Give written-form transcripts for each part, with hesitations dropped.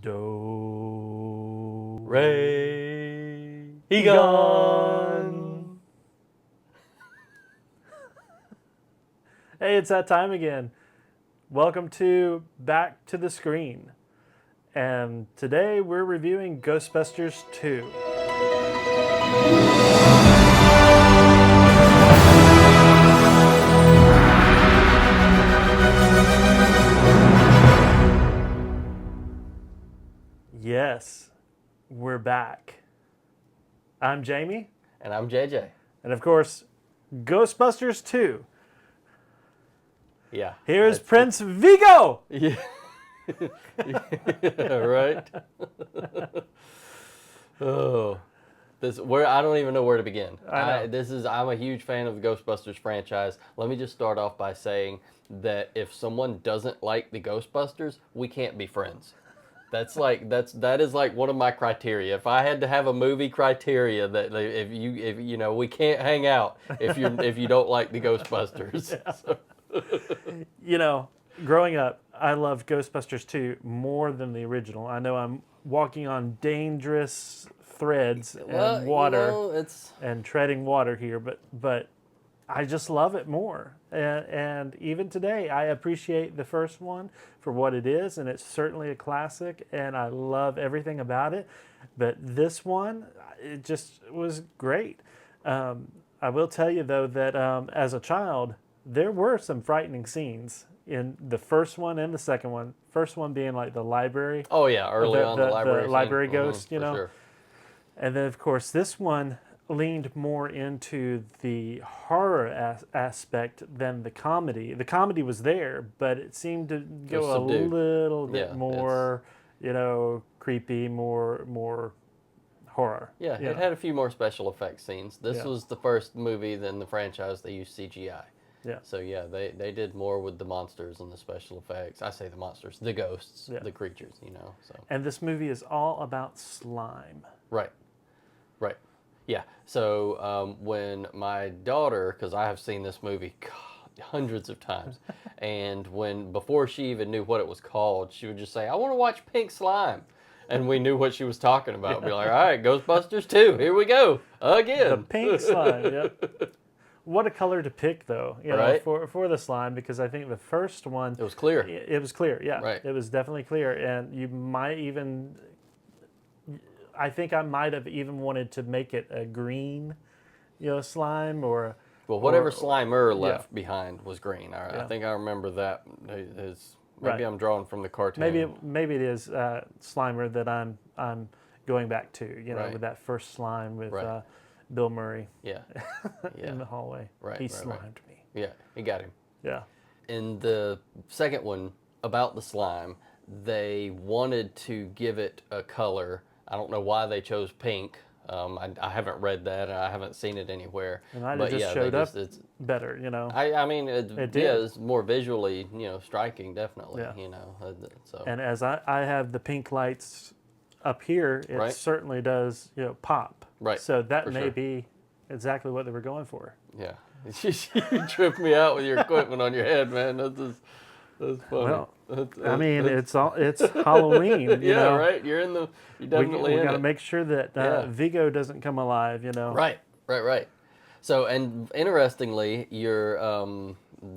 Do. Ray. He gone. Hey, it's that time again. Welcome to Back to the Screen. And today we're reviewing Ghostbusters 2. Yes, we're back. I'm Jamie. And I'm JJ. And of course, Ghostbusters 2. Yeah. Here's Prince Vigo! Yeah. Yeah, right? Oh. I don't even know where to begin. I know. I'm a huge fan of the Ghostbusters franchise. Let me just start off by saying that if someone doesn't like the Ghostbusters, we can't be friends. That is like one of my criteria. If I had to have a movie criteria that if you know we can't hang out if you don't like the Ghostbusters. Yeah. So. You know, growing up, I loved Ghostbusters 2 more than the original. I know I'm walking on dangerous threads and water and treading water here, but I just love it more. And even today, I appreciate the first one for what it is, and it's certainly a classic, and I love everything about it. But this one, it just was great. I will tell you, though, that as a child, there were some frightening scenes in the first one and the second one. First one being like the library. Oh yeah, early on the library ghost, you know. Sure. And then of course this one leaned more into the horror aspect than the comedy. The comedy was there, but it seemed to go a little bit more, you know, creepy, more horror. Yeah, it had a few more special effects scenes. This was the first movie in the franchise they used CGI. Yeah. So yeah, they did more with the monsters and the special effects. I say the monsters, the ghosts, the creatures, you know. So. And this movie is all about slime. Right. Yeah. So when my daughter, because I have seen this movie hundreds of times, and before she even knew what it was called, she would just say, "I want to watch Pink Slime." And we knew what she was talking about. We'd be like, all right, Ghostbusters 2, here we go, again. The pink slime, yep. What a color to pick, though, you know, for the slime, because I think the first one... It was clear. It was clear, yeah. Right. It was definitely clear, and you might even... I think I might have even wanted to make it a green, you know, slime, or... Well, whatever Slimer left behind was green. I think I remember that. Maybe I'm drawing from the cartoon. Maybe it is Slimer that I'm going back to, you know, with that first slime with Bill Murray. Yeah. In the hallway. Right. He slimed me. Yeah, he got him. Yeah. In the second one, about the slime, they wanted to give it a color. I don't know why they chose pink. I haven't read that, and I haven't seen it anywhere. And it just showed up better, you know. I mean, it's more visually, you know, striking, definitely, you know. So. And as I have the pink lights up here, it certainly does, you know, pop. Right. So that may be exactly what they were going for. Yeah. You tripped me out with your equipment on your head, man. That's funny. Well, I mean, it's Halloween. You know? Right. You're definitely we got to make sure that Vigo doesn't come alive. You know. Right. So, and interestingly, your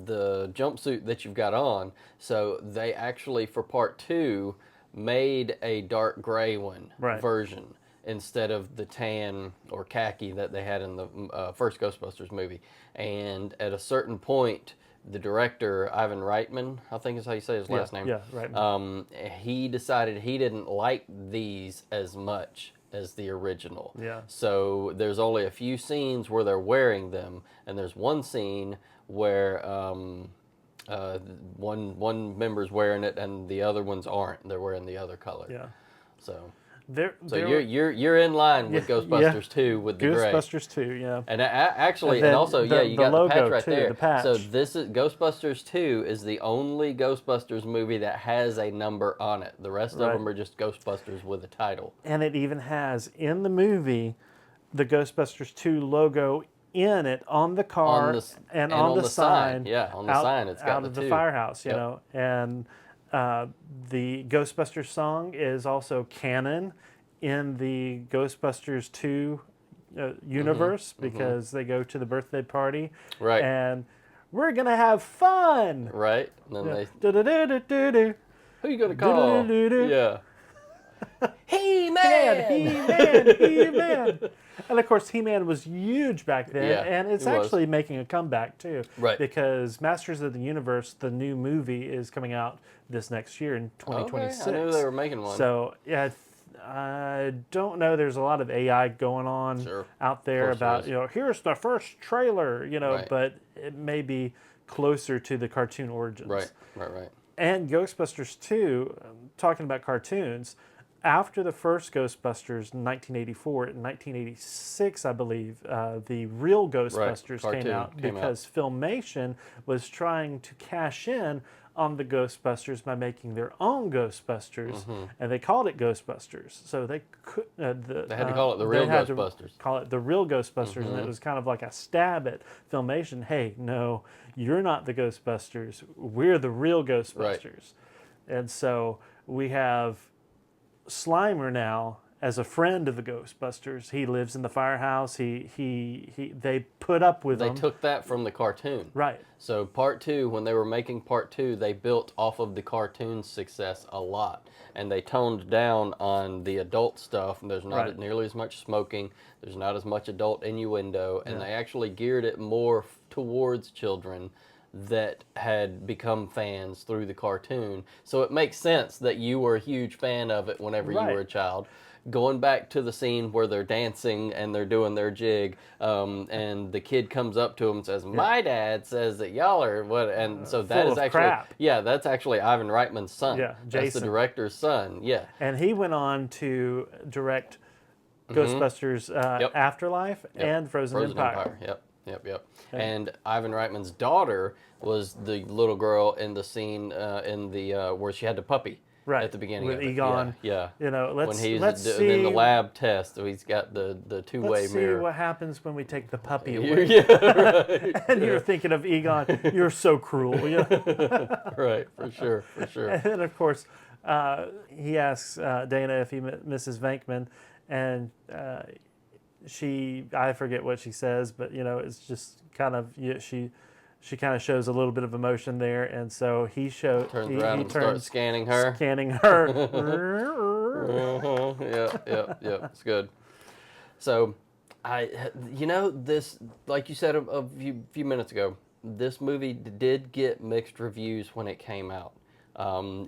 the jumpsuit that you've got on. So they actually for part 2 made a dark gray one version instead of the tan or khaki that they had in the first Ghostbusters movie. And at a certain point, the director, Ivan Reitman, I think is how you say his last name. Yeah, Reitman. He decided he didn't like these as much as the original. Yeah. So there's only a few scenes where they're wearing them, and there's one scene where one member's wearing it and the other ones aren't. They're wearing the other color. Yeah. So you're in line with Ghostbusters 2 with the gray. Ghostbusters 2, yeah. And actually, and also, you got the patch right there. The patch. So this is Ghostbusters 2 is the only Ghostbusters movie that has a number on it. The rest of them are just Ghostbusters with a title. And it even has in the movie the Ghostbusters 2 logo in it on the car and on the sign. Yeah, on the sign it's got out of the firehouse, you know. And The Ghostbusters song is also canon in the Ghostbusters 2 universe because they go to the birthday party. Right. And we're going to have fun. Right. And then they... Do-do-do-do-do-do. Who you going to call? Do-do-do-do-do. Yeah. He-Man! He-Man! He-Man! And of course, He-Man was huge back then, Yeah, and it's it was. actually making a comeback too. Right. Because Masters of the Universe, the new movie, is coming out this next year in 2026. Okay. I knew they were making one. So, yeah, I don't know. There's a lot of AI going on out there about, here's the first trailer, but it may be closer to the cartoon origins. Right. And Ghostbusters 2, talking about cartoons, after the first Ghostbusters in 1984, in 1986, I believe, the real Ghostbusters came out because Filmation was trying to cash in on the Ghostbusters by making their own Ghostbusters, and they called it Ghostbusters. So they could they had to call it the real Ghostbusters. Call it the real Ghostbusters, and it was kind of like a stab at Filmation. Hey, no, you're not the Ghostbusters. We're the real Ghostbusters. And so we have Slimer now as a friend of the Ghostbusters. He lives in the firehouse. They put up with him. They took that from the cartoon. Right. So part 2, when they were making part 2, they built off of the cartoon's success a lot. And they toned down on the adult stuff. And there's not nearly as much smoking. There's not as much adult innuendo. And they actually geared it more towards children that had become fans through the cartoon. So it makes sense that you were a huge fan of it whenever you were a child. Going back to the scene where they're dancing and they're doing their jig, and the kid comes up to him and says, "My dad says that y'all are what," and so that is actually crap. that's actually Ivan Reitman's son. Yeah, Jason. That's the director's son. Yeah, and he went on to direct Ghostbusters Afterlife and Frozen Empire. Yep. And Ivan Reitman's daughter was the little girl in the scene in the where she had the puppy at the beginning with of it. Egon. Yeah. Let's when he's see in the lab test, so he's got the two-way let's mirror. see what happens when we take the puppy away. Right. And you're thinking of Egon. You're so cruel. Right, for sure. And then of course, he asks Dana if he misses Venkman, and I forget what she says, but it's just kind of she kind of shows a little bit of emotion there, and so he turns around and starts scanning her. Yeah, it's good. So, this, like you said a few minutes ago, this movie did get mixed reviews when it came out.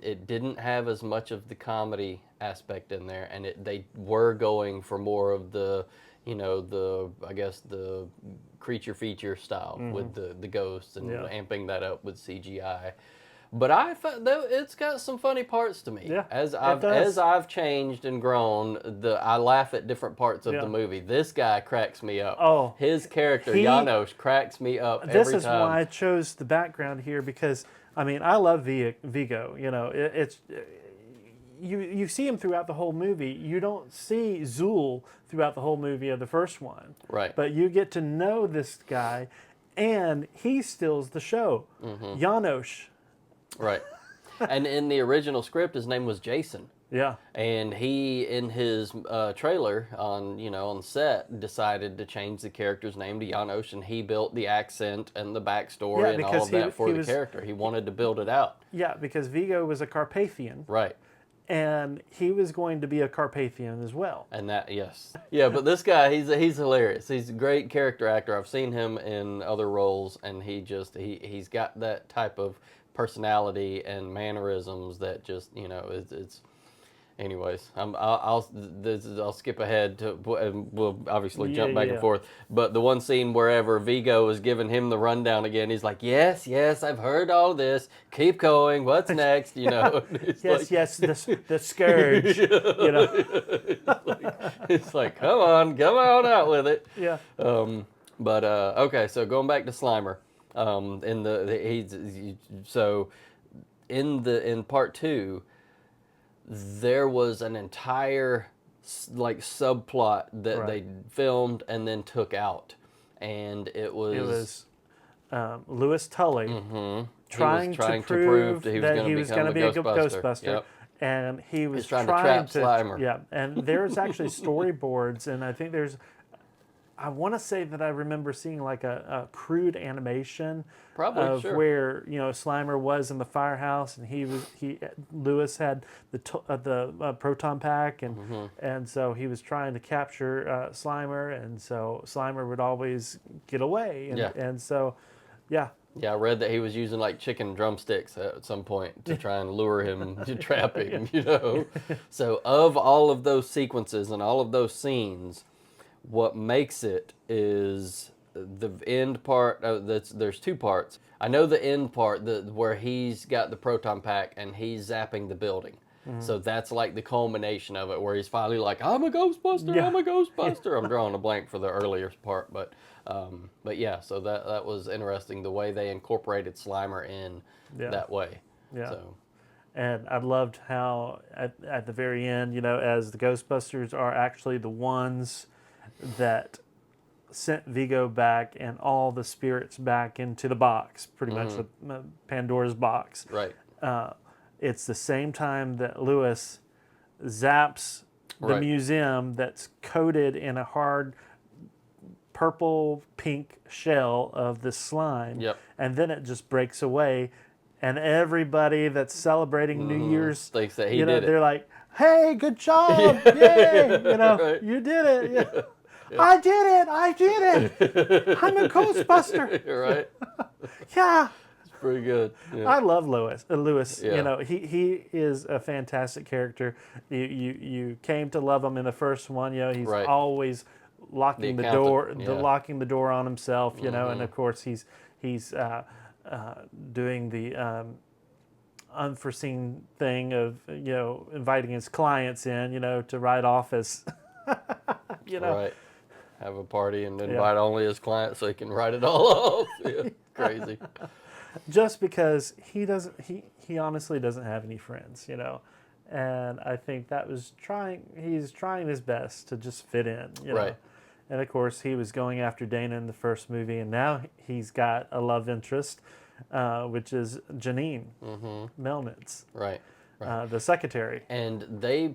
It didn't have as much of the comedy aspect in there, and they were going for more of the the creature feature style with the ghosts and amping that up with CGI. But I thought it's got some funny parts to me. Yeah, as I've changed and grown, I laugh at different parts of the movie. This guy cracks me up. Oh, his character Janos cracks me up every time. This is why I chose the background here, because I love Vigo. It's you see him throughout the whole movie. You don't see Zool throughout the whole movie of the first one. Right. But you get to know this guy, and he steals the show. Janos. Right. And in the original script, his name was Jason. Yeah. And he, in his trailer on set, decided to change the character's name to Janos, and he built the accent and the backstory and all of that for the character. He wanted to build it out. Yeah, because Vigo was a Carpathian. Right. And he was going to be a Carpathian as well. And that, yes. Yeah, but this guy, he's hilarious. He's a great character actor. I've seen him in other roles, and he's got that type of personality and mannerisms that just, it's anyways, I'll skip ahead to, and we'll obviously jump back and forth. But the one scene wherever Vigo is giving him the rundown again, he's like, yes, I've heard all this. Keep going. What's next? Yes, the scourge. It's like, come on out with it. Yeah. But okay, so going back to Slimer, in part 2. There was an entire subplot that they filmed and then took out, and it was Louis Tully trying to prove that he was going to be a Ghostbuster. Yep. And he was trying to trap Slimer. Yeah, and there's actually storyboards, and I think I want to say that I remember seeing like a crude animation of where Slimer was in the firehouse, and Lewis had the proton pack, and so he was trying to capture Slimer, and so Slimer would always get away, and so yeah. Yeah, I read that he was using like chicken drumsticks at some point to try and lure him, to trap him, So of all of those sequences and all of those scenes, what makes it is the end part. There's two parts. I know the end part, where he's got the proton pack and he's zapping the building. So that's like the culmination of it, where he's finally like, "I'm a Ghostbuster! I'm a Ghostbuster!" I'm drawing a blank for the earlier part, but yeah. So that was interesting, the way they incorporated Slimer in that way. Yeah. So. And I loved how at the very end, as the Ghostbusters are actually the ones that sent Vigo back and all the spirits back into the box, pretty much Pandora's box. Right. It's the same time that Lewis zaps the museum that's coated in a hard purple pink shell of the slime. Yep. And then it just breaks away, and everybody that's celebrating New Year's thinks that he did it. They're like, "Hey, good job. Yay. You did it." Yeah. Yeah. I did it. I'm a Ghostbuster. Right. Yeah. Pretty good. Yeah. I love Lewis. Yeah. He is a fantastic character. You came to love him in the first one. He's always locking the door, locking the door on himself. And of course he's doing the unforeseen thing of inviting his clients in to write off as Right. Have a party and invite only his clients so he can write it all off. Yeah. Crazy. Just because he honestly doesn't have any friends, and I think he's trying his best to just fit in, Right. And of course he was going after Dana in the first movie, and now he's got a love interest, which is Janine Melnitz. Right. The secretary. And they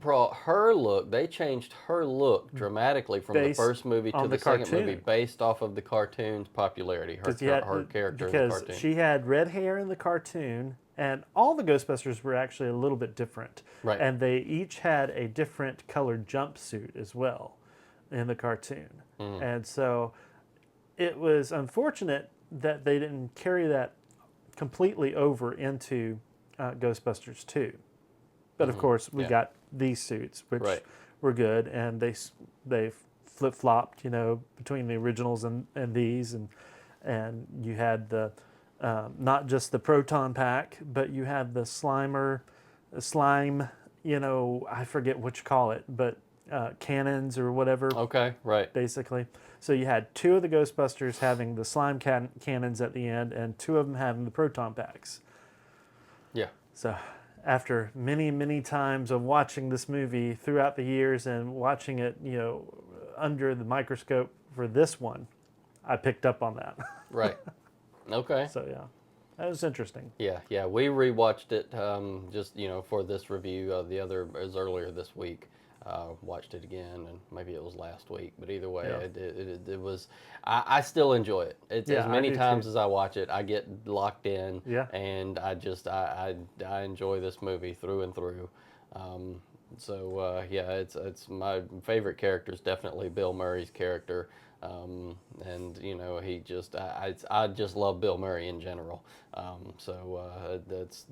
changed her look dramatically from the first movie to the second movie based off of the cartoon's popularity, her character in the cartoon. Because she had red hair in the cartoon, and all the Ghostbusters were actually a little bit different. Right. And they each had a different colored jumpsuit as well in the cartoon. And so it was unfortunate that they didn't carry that completely over into Ghostbusters 2. But of course, we got these suits, which were good, and they flip-flopped, between the originals and these, and you had the not just the proton pack, but you had the slime, I forget what you call it, but cannons or whatever. Okay, right. Basically, so you had two of the Ghostbusters having the slime cannons at the end, and two of them having the proton packs. Yeah. So. After many, many times of watching this movie throughout the years and watching it, under the microscope for this one, I picked up on that. Right. Okay. So yeah, that was interesting. Yeah. We rewatched it just for this review. The other is earlier this week. Watched it again, and maybe it was last week. But either way, it was. I still enjoy it. As many times as I watch it, I get locked in. Yeah. And I enjoy this movie through and through. It's my favorite character is definitely Bill Murray's character. And he just I just love Bill Murray in general. That's,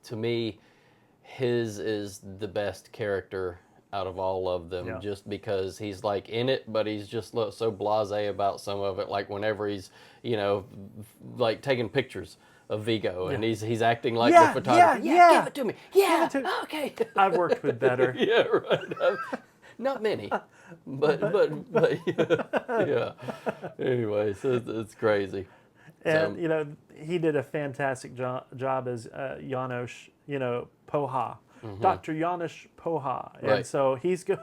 to me, his is the best character out of all of them, just because he's like in it, but he's just so blasé about some of it. Like whenever he's like taking pictures of Vigo, and he's acting like the photographer. Give it to me. Yeah, okay. I've worked with better. Yeah, right. Not many, but yeah. Anyway, so it's crazy. And he did a fantastic job as Janos, Poha. Dr. Janos Poha. And so he's good.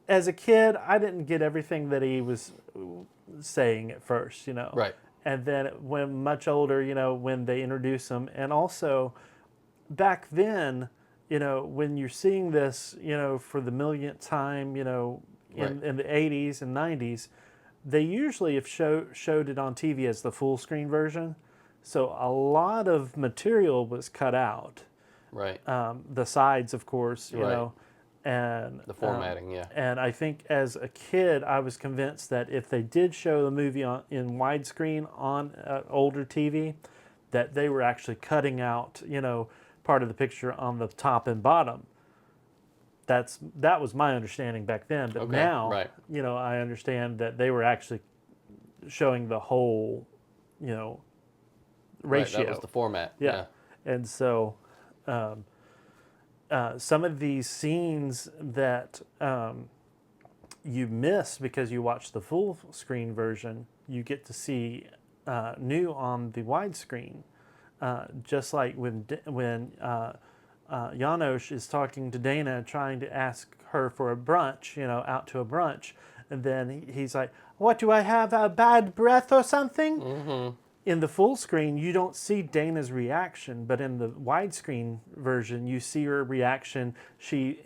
As a kid, I didn't get everything that he was saying at first, Right. and then when much older, when they introduce them, and also back then, when you're seeing this, for the millionth time, in the 80s and 90s, they usually have showed it on TV as the full screen version. So a lot of material was cut out. Right. The sides, of course, and the formatting, yeah. And I think as a kid, I was convinced that if they did show the movie in widescreen on older TV, that they were actually cutting out, part of the picture on the top and bottom. That was my understanding back then. But now, right. I understand that they were actually showing the whole, ratio. Right, that was the format. Yeah. And so some of these scenes that you miss because you watch the full screen version, you get to see new on the widescreen. Just like when Janosch is talking to Dana, trying to ask her for a brunch, out to a brunch, and then he's like, "What, do I have a bad breath or something?" Mm-hmm. In the full screen, you don't see Dana's reaction, but in the widescreen version, you see her reaction. She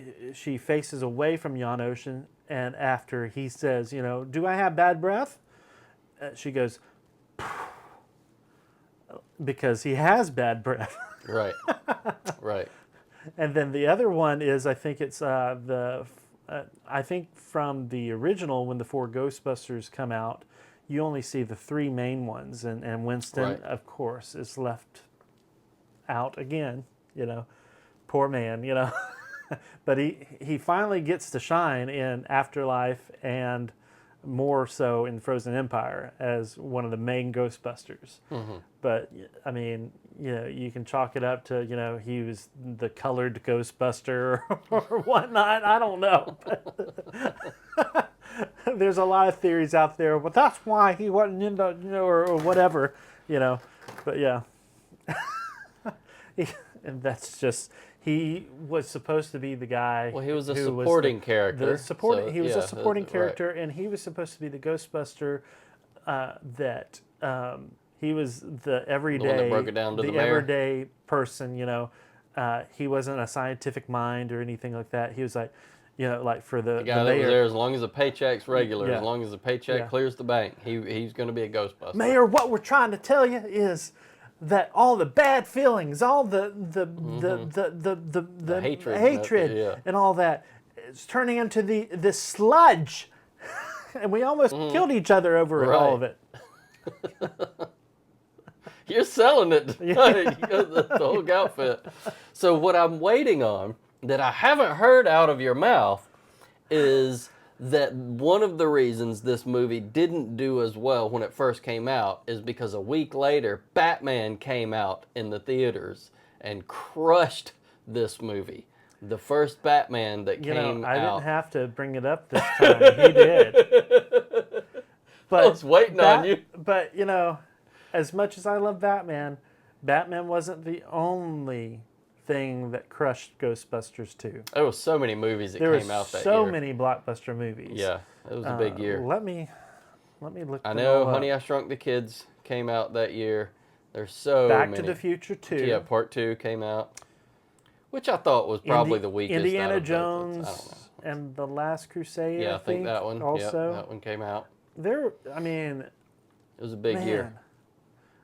faces away from Janosch, and after he says, "Do I have bad breath?" She goes, because he has bad breath. Right. Right. And then the other one is, I think it's I think from the original, when the 4 Ghostbusters come out, you only see the 3 main ones, and Winston, right. of course, is left out again. Poor man. But he finally gets to shine in Afterlife, and more so in Frozen Empire as one of the main Ghostbusters. Mm-hmm. But I mean, you can chalk it up to he was the colored Ghostbuster or whatnot. I don't know. But there's a lot of theories out there, but that's why he wasn't in the or whatever. But yeah, and that's just. He was supposed to be the guy. Well, he was a supporting character. He was a supporting character, right. And he was supposed to be the Ghostbuster that he was the everyday, the one that broke it down to the mayor. Everyday person. He wasn't a scientific mind or anything like that. He was like, like for the guy that mayor, was there as long as the paycheck's regular, as long as the paycheck clears the bank, he's going to be a Ghostbuster. Mayor, what we're trying to tell you is that all the bad feelings, all the hatred and all that is turning into this sludge, and we almost killed each other over all of it. You're selling it tonight. The whole outfit. So what I'm waiting on that I haven't heard out of your mouth is that one of the reasons this movie didn't do as well when it first came out is because a week later, Batman came out in the theaters and crushed this movie. The first Batman that came out. I didn't have to bring it up this time. He did. But I was waiting on you. But, as much as I love Batman, Batman wasn't the only thing that crushed Ghostbusters 2. There were so many movies that came out that year. So many blockbuster movies. Yeah, it was a big year. Let me look. I know Honey, I Shrunk the Kids came out that year. There's so many. Back to the Future 2. Yeah, Part 2 came out, which I thought was probably the weakest. Indiana Jones and the Last Crusade. Yeah, I think that one. Also, that one came out. It was a big year.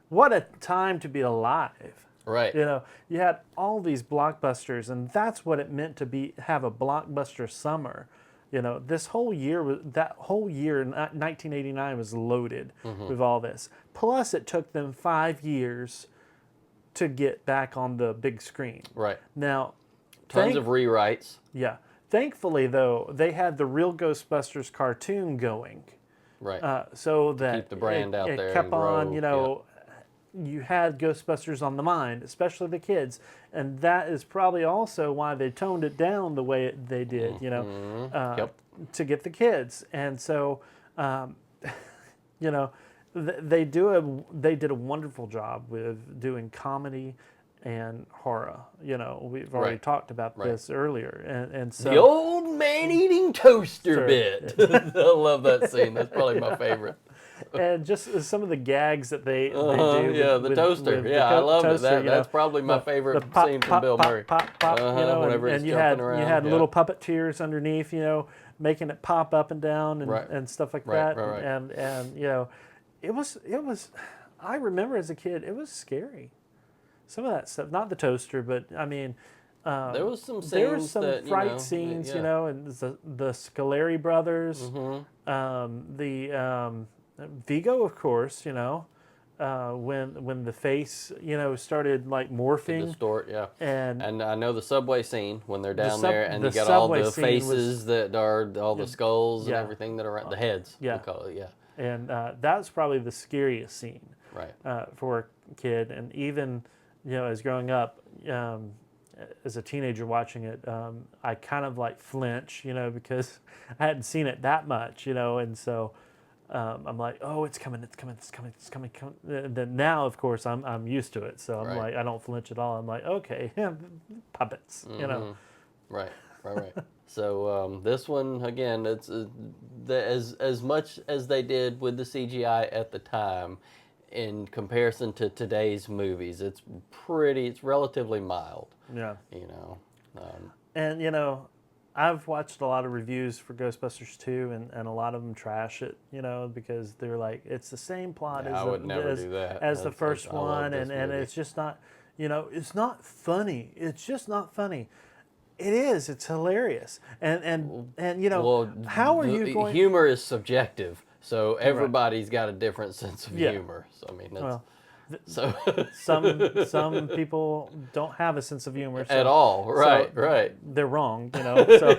What a time to be alive. Right. You had all these blockbusters, and that's what it meant to have a blockbuster summer. This whole year, that whole year, 1989 was loaded with all this. Plus, it took them 5 years to get back on the big screen. Right. Now, tons of rewrites. Yeah. Thankfully, though, they had the real Ghostbusters cartoon going. Right. So that keep the brand out there. It kept on, you had Ghostbusters on the mind, especially the kids, and that is probably also why they toned it down the way they did, to get the kids. And so, they did a wonderful job with doing comedy and horror. We've already talked about this earlier, and so the old man eating toaster bit. I love that scene. That's probably my favorite. And just some of the gags that they do. Yeah, the toaster. Yeah, I love it. That's probably my favorite pop, scene from pop, Bill pop, Murray. pop, pop, Whenever and he's jumping around. you had little puppeteers underneath, making it pop up and down and stuff like that. Right. And it was I remember as a kid, it was scary. Some of that stuff, not the toaster, but I mean, there was some fright scenes, and the Scoleri brothers, the Vigo, of course, when the face, started like morphing, to distort, yeah. And I know the subway scene when they're down there and you got all the faces that are all the skulls and everything that are around the heads. Yeah, we call it, yeah. And that's probably the scariest scene, right, for a kid, and even as growing up. As a teenager watching it, I kind of like flinch, because I hadn't seen it that much, and so I'm like, oh, it's coming. And then now, of course, I'm used to it, so I'm like, I don't flinch at all. I'm like, okay, puppets, Right. So this one again, it's as much as they did with the CGI at the time. In comparison to today's movies, it's relatively mild. Yeah. And I've watched a lot of reviews for Ghostbusters 2, and a lot of them trash it, because they're like, it's the same plot as the first one, and it's just not, it's not funny. It's just not funny. It is. It's hilarious. And how are you going? Humor is subjective. So everybody's got a different sense of humor. So I mean, some people don't have a sense of humor at all. Right. They're wrong. So.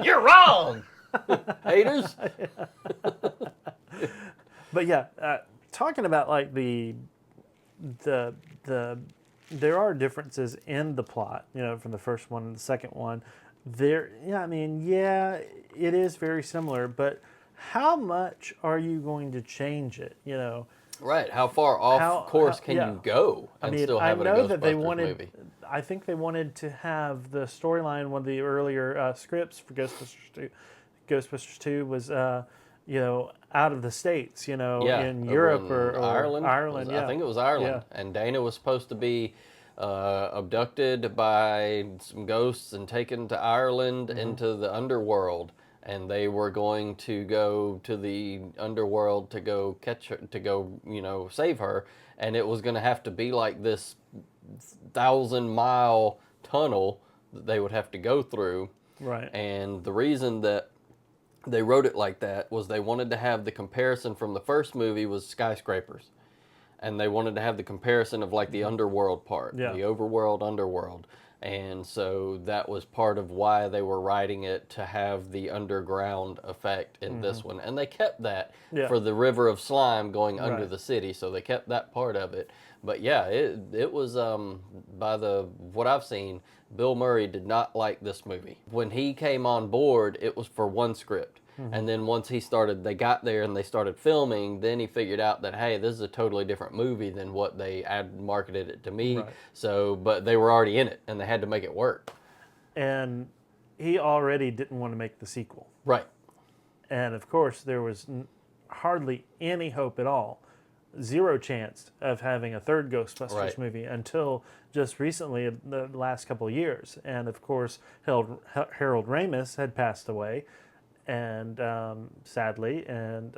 You're wrong, haters. But yeah, talking about like the there are differences in the plot. From the first one and the second one. It is very similar, but how much are you going to change it? Right. How far off course can you go and still have it a Ghostbusters movie? I think they wanted to have the storyline. One of the earlier scripts for Ghostbusters 2 was, out of the States, in Europe or Ireland. I think it was Ireland. Yeah. And Dana was supposed to be abducted by some ghosts and taken to Ireland into the underworld. And they were going to go to the underworld to go catch her, to go, save her. And it was going to have to be like this 1,000-mile tunnel that they would have to go through. Right. And the reason that they wrote it like that was they wanted to have the comparison from the first movie was skyscrapers. And they wanted to have the comparison of like the underworld part, the overworld, underworld. And so that was part of why they were writing it to have the underground effect in this one. And they kept that for the river of slime going under the city. So they kept that part of it. But yeah, it was, by what I've seen, Bill Murray did not like this movie. When he came on board, it was for one script. And then once they got there and they started filming, then he figured out that, hey, this is a totally different movie than what they had marketed it to me. Right. So, but they were already in it and they had to make it work. And he already didn't want to make the sequel. Right. And of course, there was hardly any hope at all. Zero chance of having a third Ghostbusters movie until just recently, the last couple of years. And of course, Harold Ramis had passed away. And sadly, and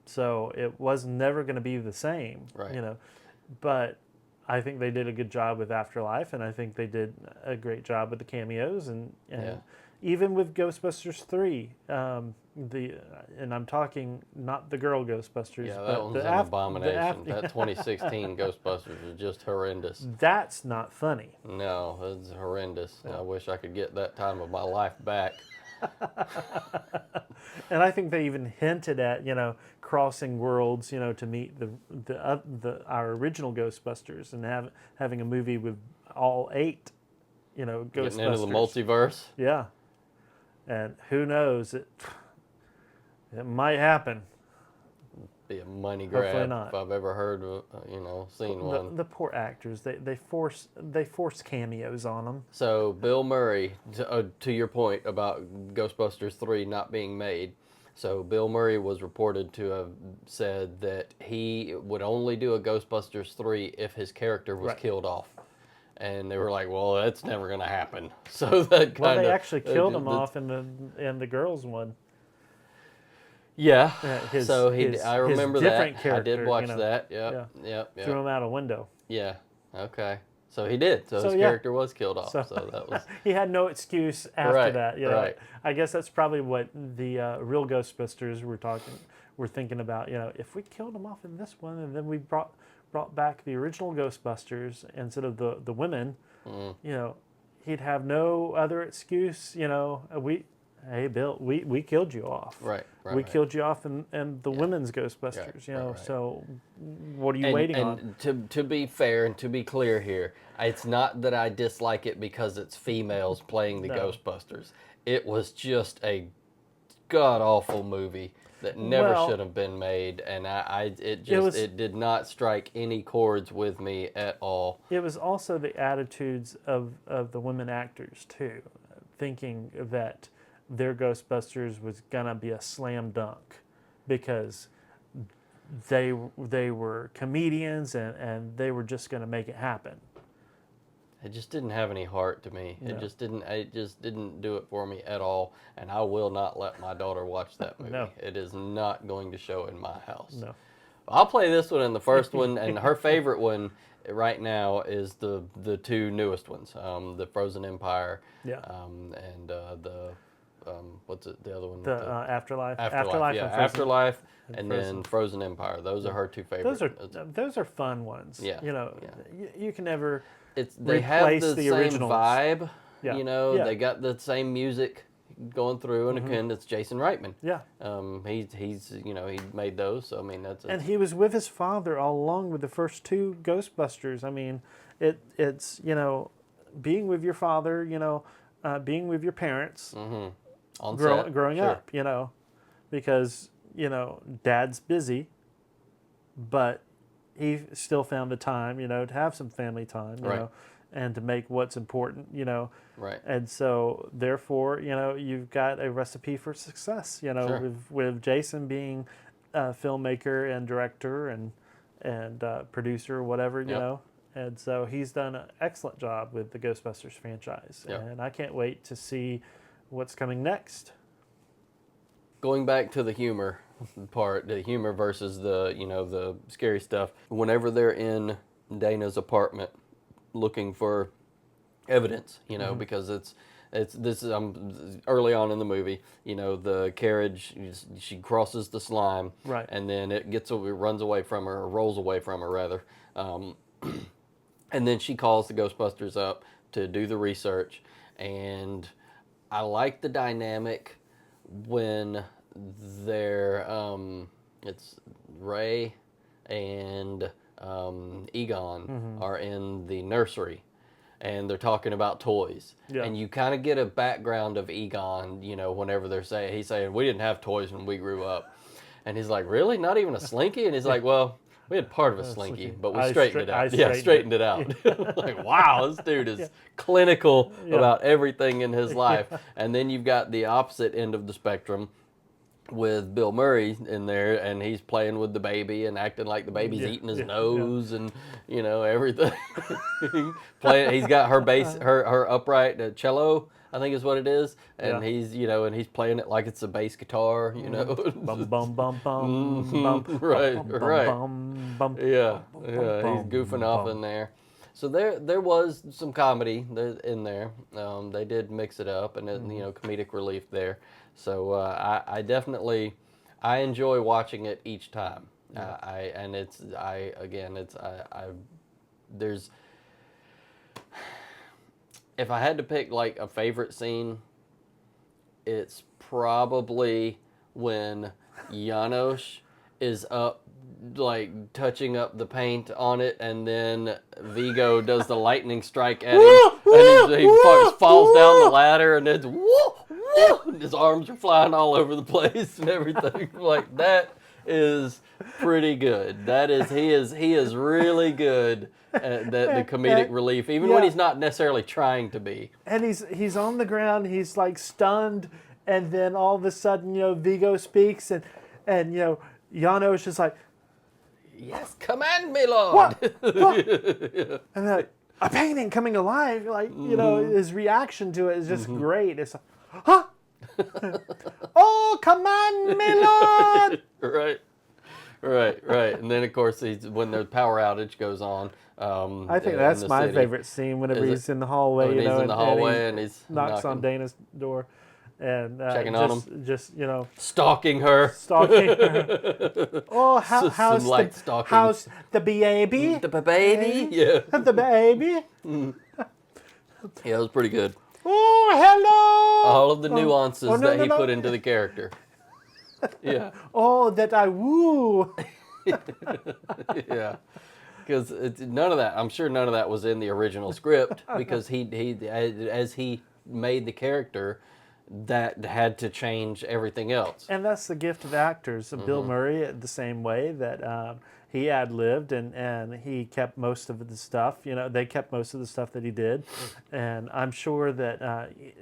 so it was never going to be the same, But I think they did a good job with Afterlife, and I think they did a great job with the cameos, and even with Ghostbusters 3, and I'm talking not the girl Ghostbusters, that but one's an abomination. That 2016 Ghostbusters is just horrendous. That's not funny. No, it's horrendous. Yeah. I wish I could get that time of my life back. And I think they even hinted at crossing worlds to meet our original Ghostbusters and having a movie with all 8 Ghostbusters. Getting into the multiverse. Yeah, and who knows, it might happen. Be a money grab. Hopefully not. If I've ever heard of, seen one. The poor actors, they force cameos on them. So Bill Murray, to your point about Ghostbusters 3 not being made, So Bill Murray was reported to have said that he would only do a Ghostbusters 3 if his character was killed off. And they were like, well, that's never going to happen. So that kind of... they actually killed him off in the girls one. Yeah. His I remember different that. Character, I did watch that. Yep. Threw him out a window. Yeah. Okay. So he did. So his character was killed off. So that was... he had no excuse after that. You know? Right. I guess that's probably what the real Ghostbusters were thinking about. You know, if we killed him off in this one, and then we brought back the original Ghostbusters instead of the women, you know, he'd have no other excuse. You know, hey Bill, we killed you off. We killed you off in the women's Ghostbusters. You know, so what are you waiting on? And to be fair and to be clear here, it's not that I dislike it because it's females playing the Ghostbusters. It was just a god awful movie that never should have been made, and it did not strike any chords with me at all. It was also the attitudes of the women actors too, thinking that their Ghostbusters was gonna be a slam dunk because they were comedians and they were just gonna make it happen. It just didn't have any heart to me. No. It just didn't do it for me at all. And I will not let my daughter watch that movie. No. It is not going to show in my house. No. I'll play this one and the first one, and her favorite one right now is the two newest ones, the Frozen Empire, and the what's it? The other one? The Afterlife. Afterlife, and then Frozen Empire. Those are her two favorites. Those are fun ones. Yeah. You know, you can never. They have the same originals. vibe, you know. They got the same music going through, and again, it's Jason Reitman. Yeah. He's he made those. So I mean and he was with his father all along with the first two Ghostbusters. I mean, it's being with your father, being with your parents, growing up, because Dad's busy, but he still found the time, to have some family time, you know, and to make what's important, Right. And so, therefore, you've got a recipe for success, with Jason being a filmmaker and director and producer, whatever, you know. And so he's done an excellent job with the Ghostbusters franchise. Yep. And I can't wait to see what's coming next. Going back to the humor part, the humor versus the scary stuff. Whenever they're in Dana's apartment looking for evidence, because it's this is early on in the movie, the carriage, she crosses the slime, right, and then it runs away from her, or rolls away from her rather, and then she calls the Ghostbusters up to do the research, and I like the dynamic when they're it's Ray and Egon are in the nursery, and they're talking about toys, and you kind of get a background of Egon, whenever he's saying we didn't have toys when we grew up, and he's like, really, not even a Slinky? And he's like, well, we had part of a Slinky, but we straightened it out. Straightened it out. Like, wow, this dude is clinical about everything in his life. And then you've got the opposite end of the spectrum with Bill Murray in there, and he's playing with the baby and acting like the baby's eating his nose and everything. He's got her bass, her upright cello, I think is what it is, and he's he's playing it like it's a bass guitar, Bum bum bum bum. Right. Bum, bum, yeah. He's goofing off in there. So there was some comedy in there. They did mix it up, and comedic relief there. So I definitely enjoy watching it each time. There's, if I had to pick like a favorite scene, it's probably when Janos is up, like touching up the paint on it, and then Vigo does the lightning strike at him, and he falls down the ladder, and it's and his arms are flying all over the place and everything. Like, that is pretty good. He is really good at the comedic relief, even when he's not necessarily trying to be. And he's on the ground, he's like stunned, and then all of a sudden, Vigo speaks, and Yano's just like, yes, command me, Lord. what? And they're like, a painting coming alive. Like, his reaction to it is just great. It's like, huh? Oh, command me, Lord. Right. And then, of course, when the power outage goes on. I think that's my favorite scene whenever he's in the hallway, when he's in the hallway and he's knocks on Dana's door. And checking on him. Just, stalking her. Oh, how's the baby? The baby? Yeah. The baby? Yeah, it was pretty good. Oh, hello! All of the nuances that he put into the character. Yeah. Oh, that I woo! Yeah. Because none of that, I'm sure none of that was in the original script, because as he made the character, that had to change everything else. And that's the gift of actors. Bill Murray, the same way that he ad-libbed and he kept most of the stuff. They kept most of the stuff that he did. And I'm sure that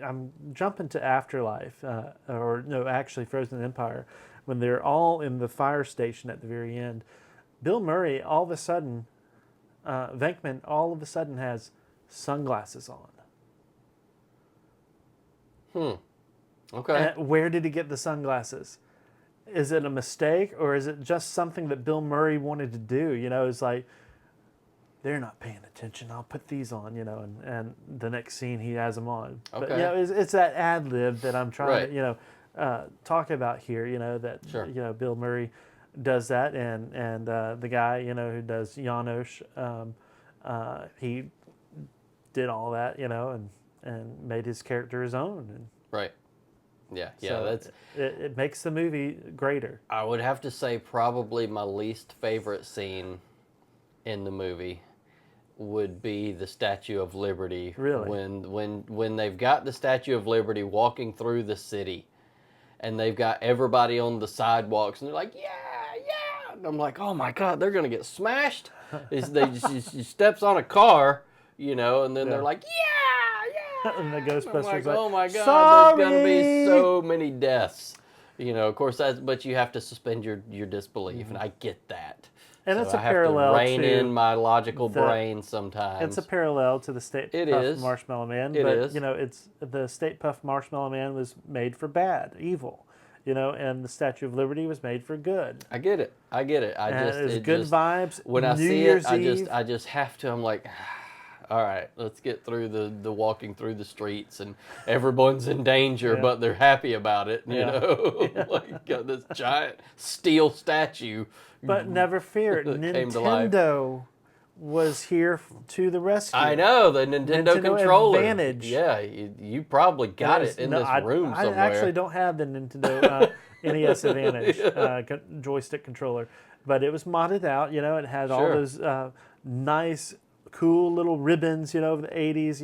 I'm jumping to Afterlife, or no, actually Frozen Empire, when they're all in the fire station at the very end. Bill Murray, all of a sudden, Venkman, all of a sudden has sunglasses on. Okay. And where did he get the sunglasses? Is it a mistake, or is it just something that Bill Murray wanted to do? It's like, they're not paying attention. I'll put these on, and the next scene he has them on. Okay. But, it's that ad lib that I'm trying to, talk about here, that, sure. Bill Murray does that, and the guy, who does Janosch, he did all that, and made his character his own. And, right. Yeah, so that's it makes the movie greater. I would have to say probably my least favorite scene in the movie would be the Statue of Liberty. Really? When they've got the Statue of Liberty walking through the city, and they've got everybody on the sidewalks, and they're like, yeah, and I'm like, oh my God, they're gonna get smashed. She steps on a car, and then they're like, yeah. And the Ghostbusters like, like, oh my God, sorry! there's gonna be so many deaths. Of course, but you have to suspend your disbelief, and I get that. And so it's a I have parallel to rein to in my logical brain sometimes. It's a parallel to the Stay Puft Marshmallow Man. It but, is. It's the Stay Puft Marshmallow Man was made for bad, evil. And the Statue of Liberty was made for good. I get it. It's good vibes. When I New see Year's it, Eve. I just have to. I'm like, all right, let's get through the walking through the streets, and everyone's in danger, but they're happy about it. You know, like got this giant steel statue. But never fear, Nintendo was here to the rescue. I know, the Nintendo controller. Advantage. Yeah, you probably got it in this room somewhere. I actually don't have the Nintendo NES Advantage joystick controller, but it was modded out. It had all those nice, cool little ribbons, of the 80s,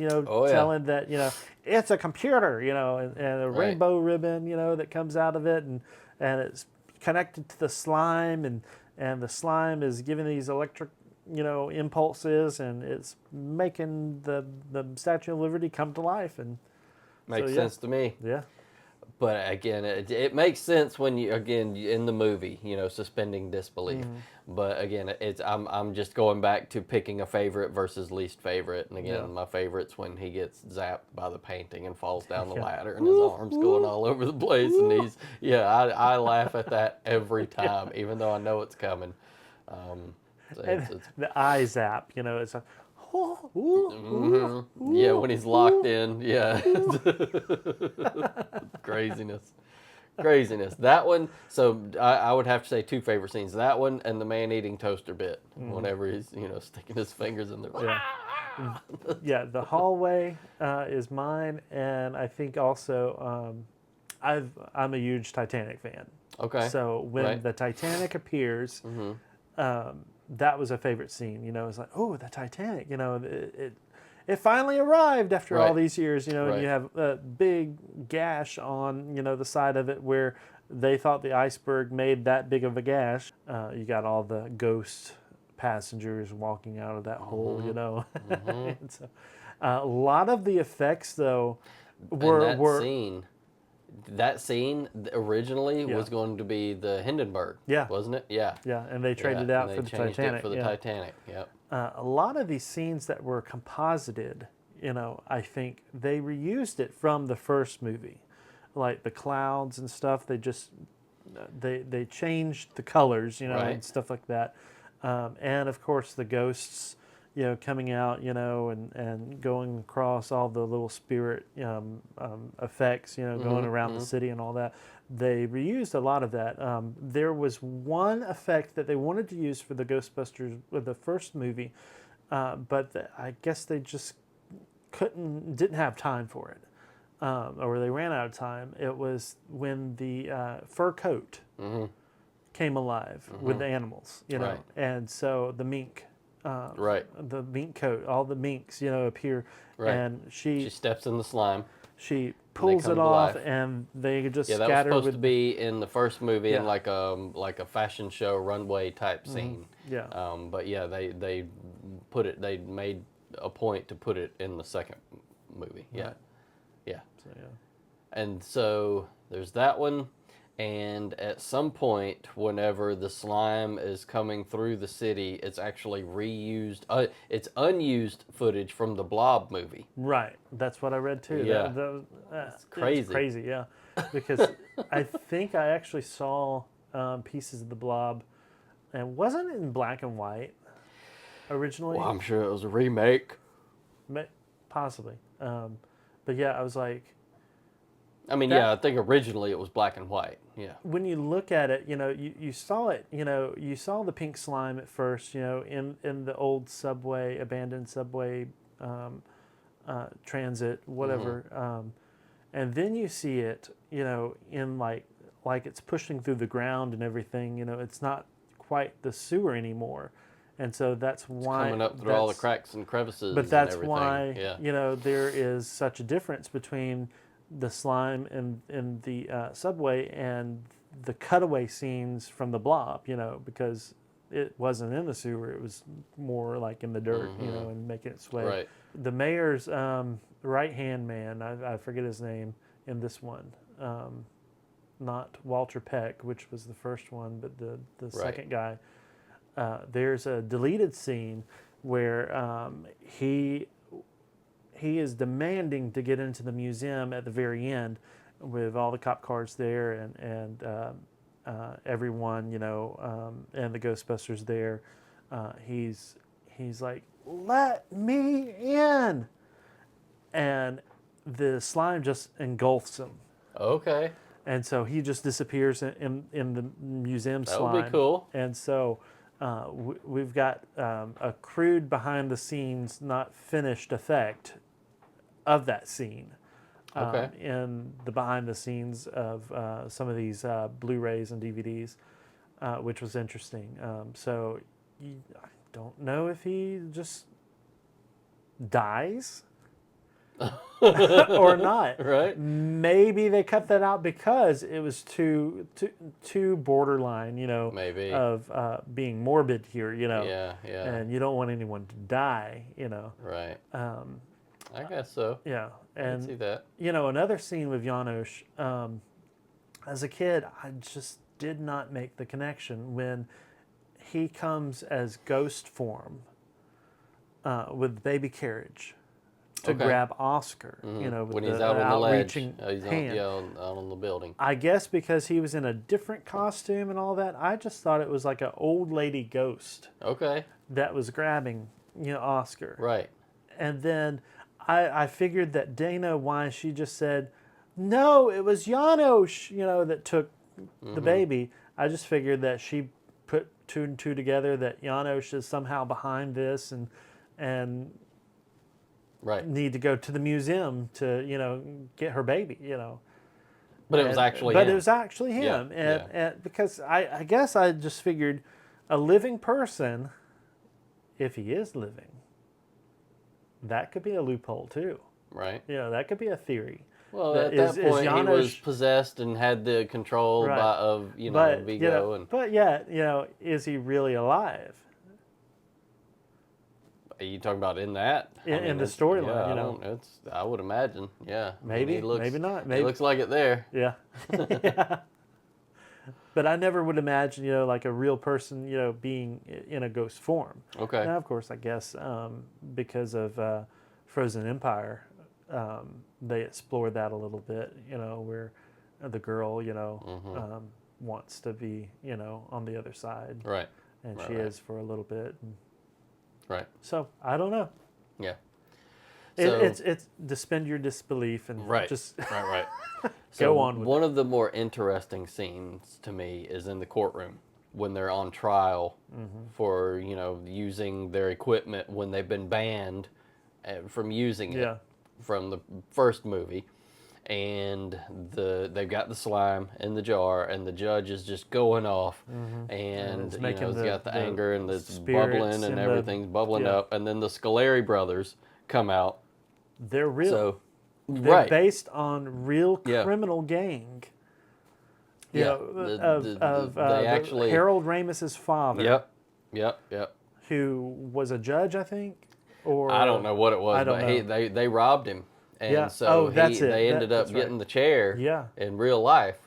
telling that, it's a computer, and a rainbow ribbon, that comes out of it, and it's connected to the slime, and the slime is giving these electric, impulses, and it's making the Statue of Liberty come to life. And makes sense to me. Yeah. But again, it makes sense when you, again, in the movie, suspending disbelief. But again, I'm just going back to picking a favorite versus least favorite. And again, my favorite's when he gets zapped by the painting and falls down the ladder, and his arms going all over the place. And I laugh at that every time, even though I know it's coming. The eye zap, it's a... Yeah, when he's locked in, craziness. That one, so I would have to say two favorite scenes. That one and the man eating toaster bit, whenever he's, sticking his fingers in there. Yeah, the hallway is mine, and I think also I'm a huge Titanic fan. Okay. So when the Titanic appears, that was a favorite scene. It's like, oh, the Titanic. It finally arrived after all these years. And you have a big gash on the side of it where they thought the iceberg made that big of a gash. You got all the ghost passengers walking out of that hole. So, a lot of the effects though were scene. that scene originally was going to be the Hindenburg. Yeah. Wasn't it? Yeah. Yeah, and they traded out for the Titanic. It for the Titanic. Yep. A lot of these scenes that were composited, I think they reused it from the first movie, like the clouds and stuff. They just they changed the colors, and stuff like that, and of course the ghosts, coming out, and going across all the little spirit effects, going around the city and all that. They reused a lot of that. There was one effect that they wanted to use for the Ghostbusters, with the first movie, but I guess they just didn't have time for it, or they ran out of time. It was when the fur coat came alive with the animals, and so the mink. The mink coat, all the minks, appear, and she steps in the slime. She pulls it off, and they just scatter. That was supposed to be in the first movie in like a fashion show runway type scene. Yeah. But yeah, they put it. They made a point to put it in the second movie. Yeah. Right. Yeah. So, yeah. And so there's that one. And at some point, whenever the slime is coming through the city, it's actually reused. It's unused footage from the Blob movie. Right. That's what I read too. Yeah. That's crazy. It's crazy, yeah. Because I think I actually saw pieces of the Blob, and wasn't it in black and white originally? Well, I'm sure it was a remake. Possibly. But yeah, I was like... I mean, I think originally it was black and white. Yeah. When you look at it, you saw it. You saw the pink slime at first. In the old subway, abandoned subway, transit, whatever. And then you see it, in like it's pushing through the ground and everything. It's not quite the sewer anymore, and so that's why it's coming up through all the cracks and crevices. But that's and why yeah. There is such a difference between the slime in the subway and the cutaway scenes from the Blob, because it wasn't in the sewer. It was more like in the dirt, and making its way. Right. The mayor's right-hand man, I forget his name in this one, not Walter Peck, which was the first one, but the second guy. There's a deleted scene where he is demanding to get into the museum at the very end, with all the cop cars there and everyone, and the Ghostbusters there. He's like, "Let me in!" And the slime just engulfs him. Okay. And so he just disappears in the museum slime. That would be cool. And so we've got a crude behind the scenes, not finished effect of that scene. In the behind the scenes of some of these Blu-rays and DVDs, which was interesting. So I don't know if he just dies or not. Right. Maybe they cut that out because it was too borderline, maybe of being morbid here, Yeah. And you don't want anyone to die, Right. I guess so. Yeah. I can see that. Another scene with Janosch, as a kid, I just did not make the connection when he comes as ghost form with the baby carriage to grab Oscar, with when he's the out on the ledge. outreaching He's hand. out on the building. I guess because he was in a different costume and all that, I just thought it was like an old lady ghost Okay. that was grabbing, Oscar. Right. And then I figured that Dana, why she just said, no, it was Janosch, that took the baby. I just figured that she put two and two together, that Janosch is somehow behind this and right. need to go to the museum to, get her baby, But it was actually him. It was actually him. Yeah. And because I guess I just figured a living person, if he is living, that could be a loophole too. Right. That could be a theory. Well, at that point, Janosch, he was possessed and had the control of Vigo. But yet, is he really alive? Are you talking about in that? In the storyline, I would imagine, yeah. Maybe, maybe not. Maybe it looks like it there. Yeah. Yeah. But I never would imagine, like a real person, being in a ghost form. Okay. Now, of course, I guess because of Frozen Empire, they explored that a little bit, where the girl, wants to be, on the other side. Right. And she is for a little bit. Right. So, I don't know. Yeah. So, it's suspend your disbelief and just right. go on with one of the more interesting scenes to me is in the courtroom when they're on trial for using their equipment when they've been banned from using it from the first movie, and they've got the slime in the jar, and the judge is just going off, and he's got the anger and it's bubbling and everything's bubbling up, and then the Scoleri brothers come out. They're real. So, they're based on real criminal gang. They actually Harold Ramis's father. Yep. Who was a judge, I think, or I don't know what it was, but they robbed him, and so they ended up getting the chair. In real life.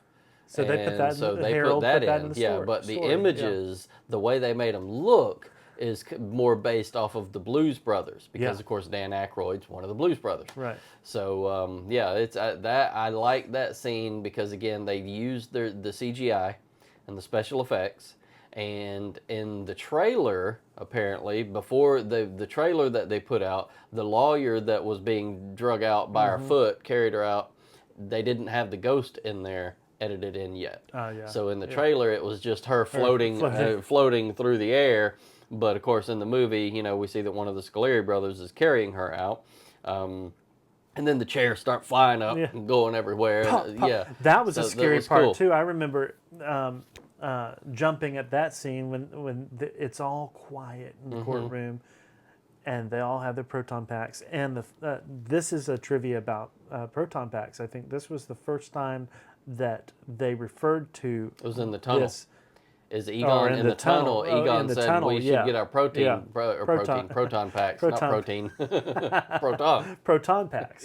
So they put that. So they Harold put that in. In the story. But the images, the way they made them look, is more based off of the Blues Brothers, because of course Dan Aykroyd's one of the Blues Brothers. Right. So it's that I like that scene because again they used the CGI and the special effects, and in the trailer apparently before the trailer that they put out, the lawyer that was being drug out by her foot carried her out. They didn't have the ghost in there edited in yet. So in the trailer it was just her floating through the air. But of course, in the movie, we see that one of the Scoleri brothers is carrying her out, and then the chairs start flying up and going everywhere. Pop. That was a scary part too. I remember jumping at that scene when it's all quiet in the courtroom, and they all have their proton packs. And this is a trivia about proton packs. I think this was the first time that they referred to. It was in the tunnel. Is Egon in the tunnel? Egon said we should get our proton packs, not protein. Proton packs.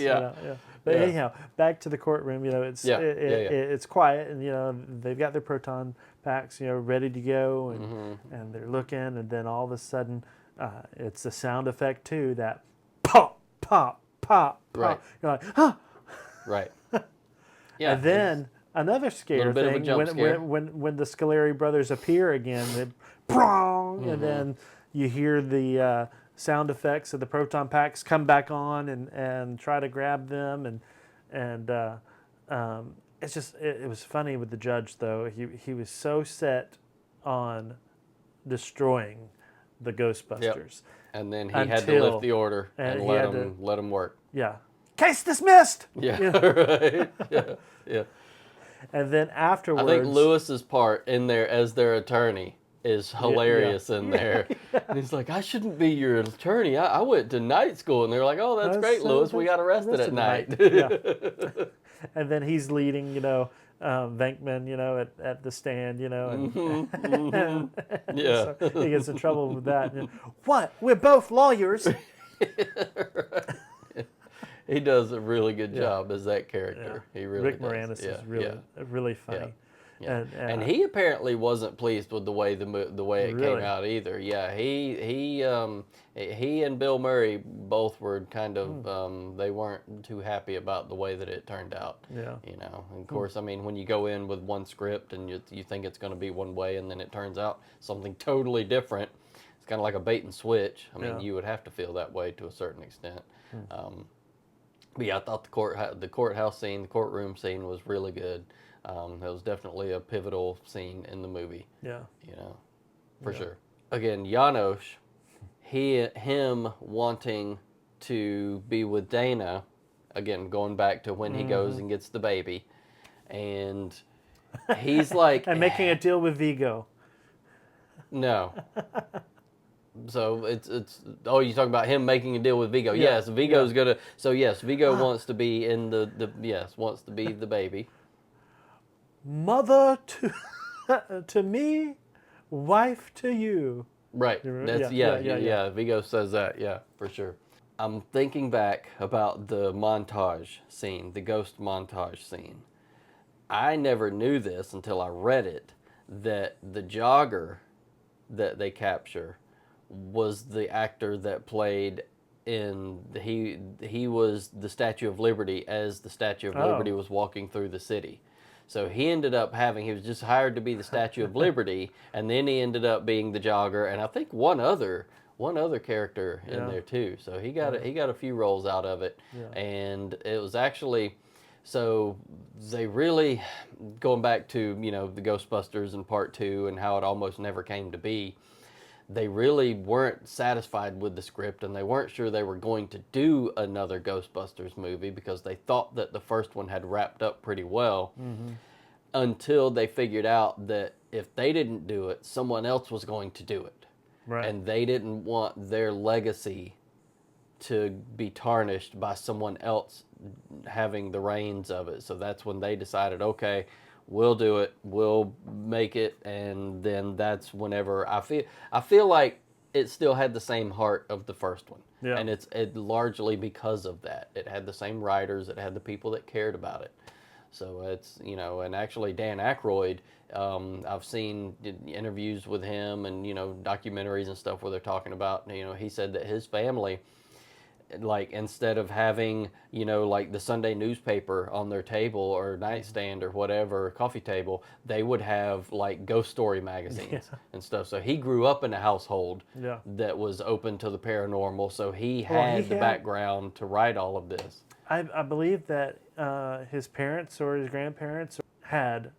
But anyhow, back to the courtroom. It's quiet, and they've got their proton packs, ready to go, and they're looking, and then all of a sudden, it's a sound effect too, that pop, pop, pop, pop. Right. You're like, huh. Right. Yeah. And then another scare thing when the Scoleri brothers appear again, and then you hear the sound effects of the proton packs come back on and try to grab them, and it's just it was funny with the judge though. He was so set on destroying the Ghostbusters. Yep. And then he had to lift the order and let him work. Yeah. Case dismissed. Yeah. Right. Yeah. And then afterwards, I think Lewis's part in there as their attorney is hilarious in there. And he's like, I shouldn't be your attorney. I went to night school. And they're like, oh, that's great, Lewis. We got arrested at night. And then he's leading, Venkman, at the stand, and, so he gets in trouble with that. And, what? We're both lawyers. He does a really good job as that character. He really Rick Moranis is really funny. Yeah. And he apparently wasn't pleased with the way it came out either. Yeah, he and Bill Murray both were kind of they weren't too happy about the way that it turned out. Yeah. And of course, I mean, when you go in with one script and you think it's going to be one way and then it turns out something totally different, it's kind of like a bait and switch. I mean, you would have to feel that way to a certain extent. But yeah, I thought the courthouse scene, the courtroom scene was really good. That was definitely a pivotal scene in the movie. Yeah. For sure. Again, Janosz, him wanting to be with Dana, again, going back to when he goes and gets the baby, and he's like... and making a deal with Vigo. No. So it's you're talking about him making a deal with Vigo. Yeah. Yes, Vigo's gonna. So yes, Vigo wants to be in wants to be the baby. Mother to me, wife to you. Right. That's yeah. Vigo says that. Yeah, for sure. I'm thinking back about the montage scene, the ghost montage scene. I never knew this until I read it, that the jogger that they capture was the actor that played he was the Statue of Liberty as the Statue of Liberty was walking through the city. So he ended up he was just hired to be the Statue of Liberty, and then he ended up being the jogger, and I think one other character in there too. So he got a few roles out of it, and it was actually, so they really, going back to the Ghostbusters in Part 2 and how it almost never came to be. They really weren't satisfied with the script, and they weren't sure they were going to do another Ghostbusters movie because they thought that the first one had wrapped up pretty well, until they figured out that if they didn't do it, someone else was going to do it. Right. And they didn't want their legacy to be tarnished by someone else having the reins of it. So that's when they decided, okay, we'll do it, we'll make it, and then that's whenever I feel like it still had the same heart of the first one. Yeah. And it's largely because of that. It had the same writers, it had the people that cared about it. So it's, and actually Dan Aykroyd, I've seen interviews with him and, documentaries and stuff where they're talking about, he said that his family, like, instead of having, like the Sunday newspaper on their table or nightstand or whatever, coffee table, they would have like ghost story magazines and stuff. So he grew up in a household that was open to the paranormal. So he had the background to write all of this. I believe that his parents or his grandparents had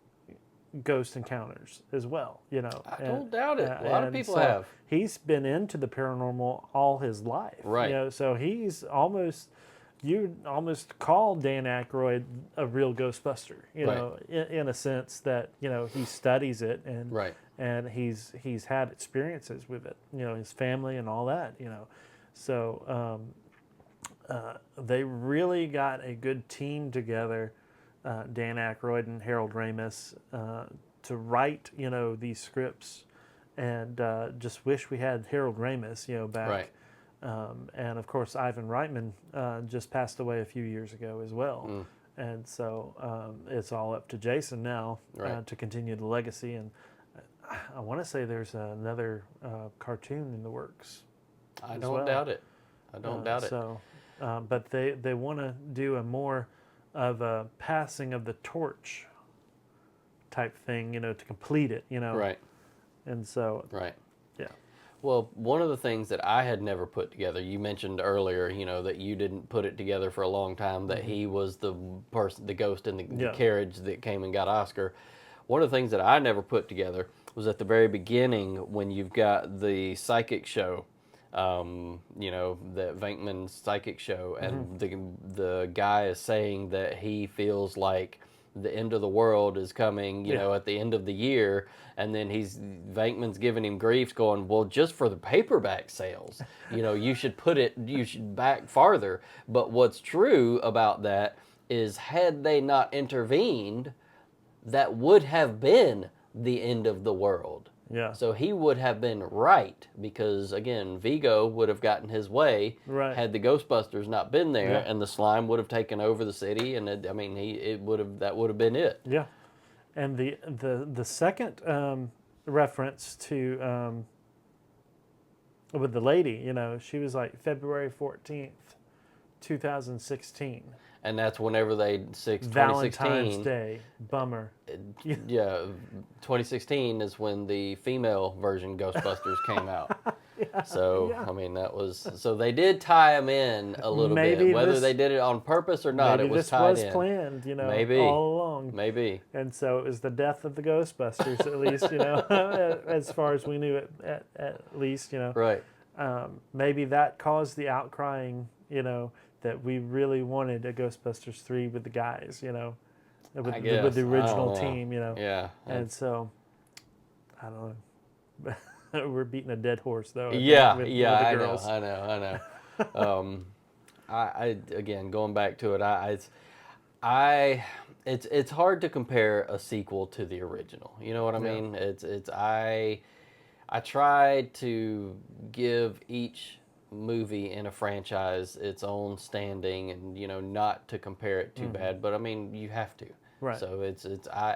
ghost encounters as well, I don't doubt it. A lot of people have. He's been into the paranormal all his life. Right. So he's almost, you almost call Dan Aykroyd a real Ghostbuster, in a sense that, he studies it and and he's had experiences with it, his family and all that, So they really got a good team together, Dan Aykroyd and Harold Ramis, to write, these scripts, and just wish we had Harold Ramis, back. Right. And of course, Ivan Reitman just passed away a few years ago as well. And so it's all up to Jason now to continue the legacy. And I want to say there's another cartoon in the works. I don't doubt it. I don't doubt it. So, but they want to do a more of a passing of the torch type thing, to complete it, Right. And so. Right. Yeah. Well, one of the things that I had never put together, you mentioned earlier, that you didn't put it together for a long time, that he was the person, the ghost in the carriage that came and got Oscar. One of the things that I never put together was at the very beginning when you've got the psychic show, the Venkman's psychic show, and the guy is saying that he feels like the end of the world is coming, at the end of the year, and then Venkman's giving him grief, going, well, just for the paperback sales, you should back farther. But what's true about that is, had they not intervened, that would have been the end of the world. Yeah. So he would have been right, because again, Vigo would have gotten his way had the Ghostbusters not been there, and the slime would have taken over the city, and that would have been it. Yeah. And the second reference to with the lady, she was like February 14th, 2016. And that's whenever Valentine's Day. Bummer. Yeah, 2016 is when the female version Ghostbusters came out. I mean, that was, so they did tie them in a little bit. Whether they did it on purpose or not, it was tied in. This was planned, maybe all along. Maybe. And so it was the death of the Ghostbusters, at least, as far as we knew it, at least, Right. Maybe that caused the outcrying, that we really wanted a Ghostbusters 3 with the guys, with the original team, Yeah. And so, I don't know. We're beating a dead horse, though. With the girls. I know. I again, going back to it, it's hard to compare a sequel to the original. You know what I mean? I tried to give each movie in a franchise its own standing, and not to compare it too bad, but I mean you have to. Right. So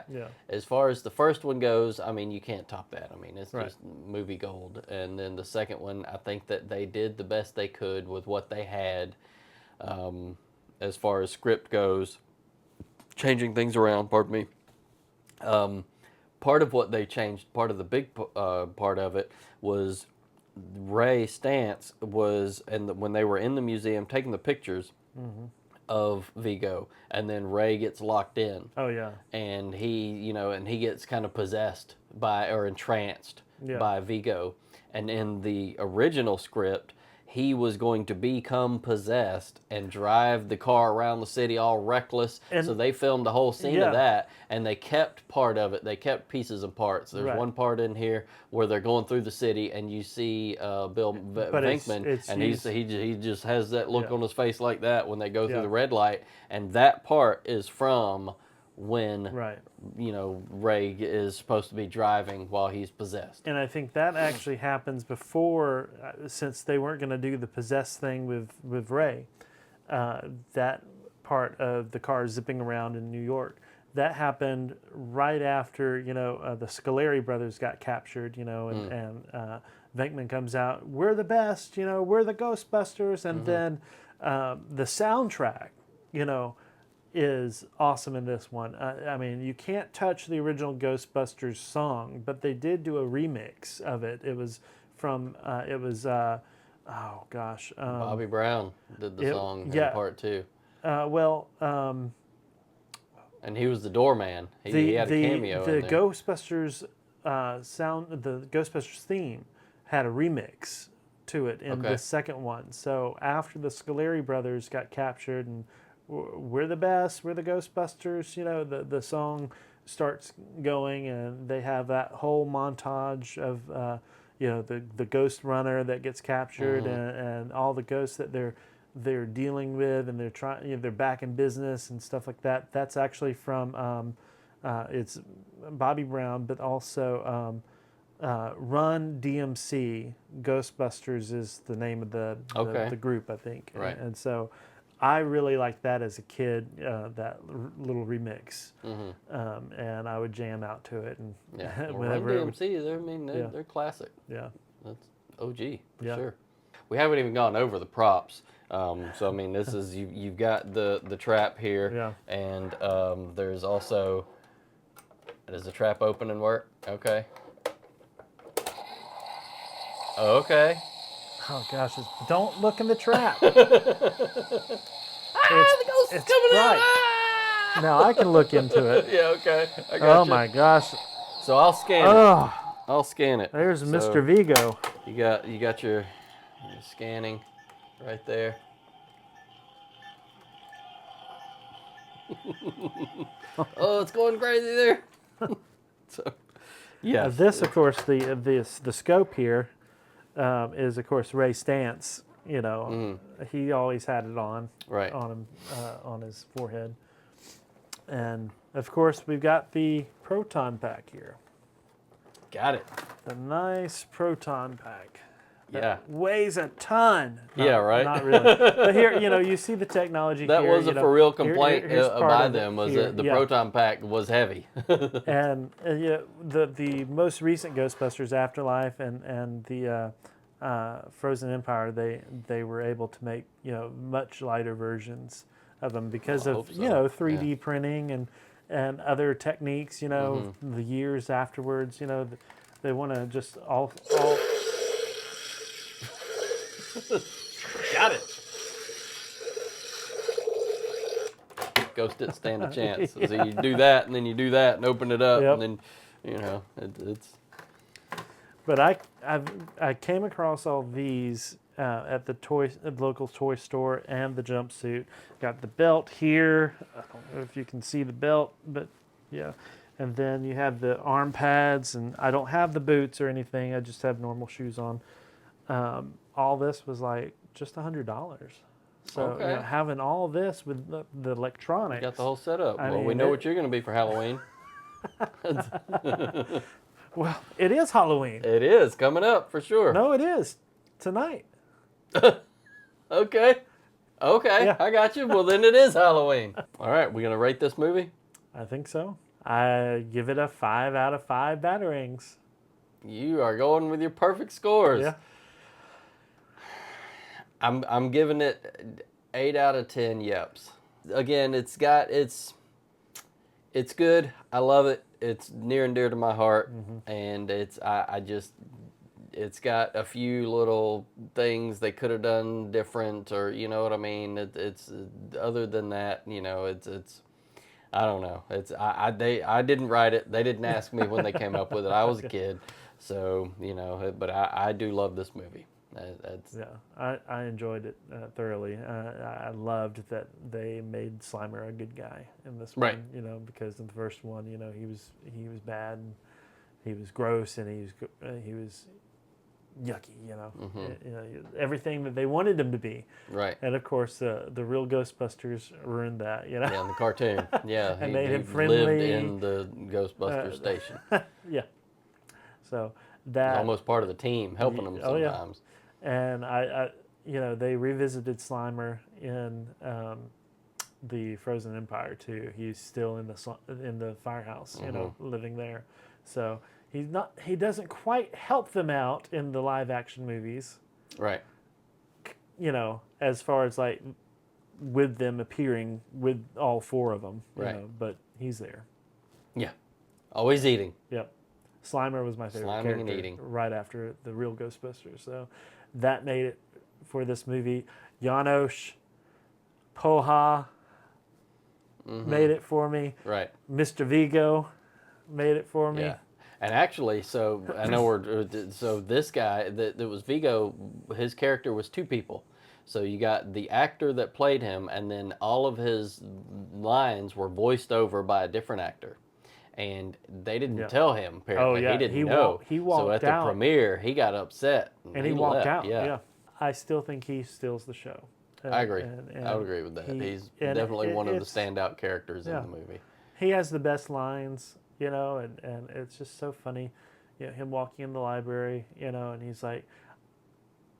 Yeah. as far as the first one goes, I mean you can't top that. I mean it's Right. just movie gold. And then the second one, I think that they did the best they could with what they had, as far as script goes, changing things around. Pardon me. Part of what they changed, part of the big part of it was Ray Stantz was, and when they were in the museum taking the pictures of Vigo, and then Ray gets locked in. Oh yeah. And he gets kind of possessed by, or entranced by Vigo. And in the original script, he was going to become possessed and drive the car around the city all reckless. And so they filmed a whole scene of that, and they kept part of it. They kept pieces and parts. There's one part in here where they're going through the city, and you see Bill Venkman, and he just has that look on his face like that when they go through the red light, and that part is from when Ray is supposed to be driving while he's possessed. And I think that actually happens before, since they weren't going to do the possessed thing with Ray. That part of the car zipping around in New York, that happened right after the Scoleri brothers got captured. And Venkman comes out. We're the best. We're the Ghostbusters. And then the soundtrack. Is awesome in this one. I mean, you can't touch the original Ghostbusters song, but they did do a remix of it. It was from, oh gosh. Bobby Brown did the song in part 2. And he was the doorman. He had a cameo in there. Ghostbusters the Ghostbusters theme had a remix to it in the second one. So after the Scoleri brothers got captured and we're the best, we're the Ghostbusters, the song starts going, and they have that whole montage of the ghost runner that gets captured, and all the ghosts that they're dealing with, and they're trying, they're back in business and stuff like that. That's actually from it's Bobby Brown, but also Run DMC. Ghostbusters is the name of the group, I think. Right. And so I really liked that as a kid, that little remix, and I would jam out to it. And Run DMC, they're classic. Yeah, that's OG for sure. We haven't even gone over the props, so I mean, this is you've got the trap here, and there's also, does the trap open and work? Okay. Okay. Oh gosh, don't look in the trap. The ghost is coming out. Now I can look into it. Yeah, okay. I got you. My gosh. So I'll scan it. I'll scan it. There's Mr. Vigo. You got your scanning right there. Oh, it's going crazy there. So, yeah. This, of course, the scope here is, of course, Ray Stantz. He always had it on him, on his forehead. And of course, we've got the proton pack here. Got it. The nice proton pack. That weighs a ton. Right. Not really. But here, you see the technology. That here, was a for real complaint by them, was here. that the proton pack was heavy. and the most recent Ghostbusters Afterlife and the Frozen Empire, they were able to make much lighter versions of them because of 3D printing and other techniques. The years afterwards, they want to just all. Got it. Ghost didn't stand a chance. So you do that, and then you do that, and open it up, and then it's. But I came across all these at the local toy store and the jumpsuit. Got the belt here. I don't know if you can see the belt, but yeah. And then you have the arm pads, and I don't have the boots or anything. I just have normal shoes on. All this was like just $100. So having all of this with the electronics. You got the whole setup. We know what you're going to be for Halloween. Well, it is Halloween. It is coming up for sure. No, it is tonight. Okay. Yeah. I got you. Well, then it is Halloween. All right, we gonna rate this movie? I think so. I give it a 5 out of 5 batarangs. You are going with your perfect scores. Yeah. I'm giving it 8 out of 10 yeps. Again, it's good. I love it. It's near and dear to my heart, and it's got a few little things they could have done different, or you know what I mean. It's other than that, it's I don't know. I didn't write it. They didn't ask me when they came up with it. I was a kid, so But I do love this movie. I enjoyed it thoroughly. I loved that they made Slimer a good guy in this one. Right. Because in the first one, he was bad, and he was gross, and he was yucky. Everything that they wanted him to be. Right. And of course, the real Ghostbusters ruined that. Yeah, in the cartoon. Yeah, and he made him lived friendly in the Ghostbusters station. Yeah. So He's that almost part of the team, helping them sometimes. And I they revisited Slimer in the Frozen Empire too. He's still in the firehouse, living there. So he doesn't quite help them out in the live action movies. Right. As far as like with them appearing with all 4 of them. Right. But he's there. Yeah. Always eating. Yep. Slimer was my favorite Sliming character and eating. right after the real Ghostbusters. So that made it for this movie. Janosz Poha made it for me. Right. Mr. Vigo made it for me. Yeah. And actually, so I know this guy that was Vigo, his character was 2 people. So you got the actor that played him, and then all of his lines were voiced over by a different actor. And they didn't tell him, apparently. He didn't know. He walked so at the out. premiere, he got upset. And he walked left. out. Yeah. I still think he steals the show. I agree. I would agree with that. He's definitely one of the standout characters in the movie. He has the best lines, and it's just so funny. Him walking in the library, and he's like,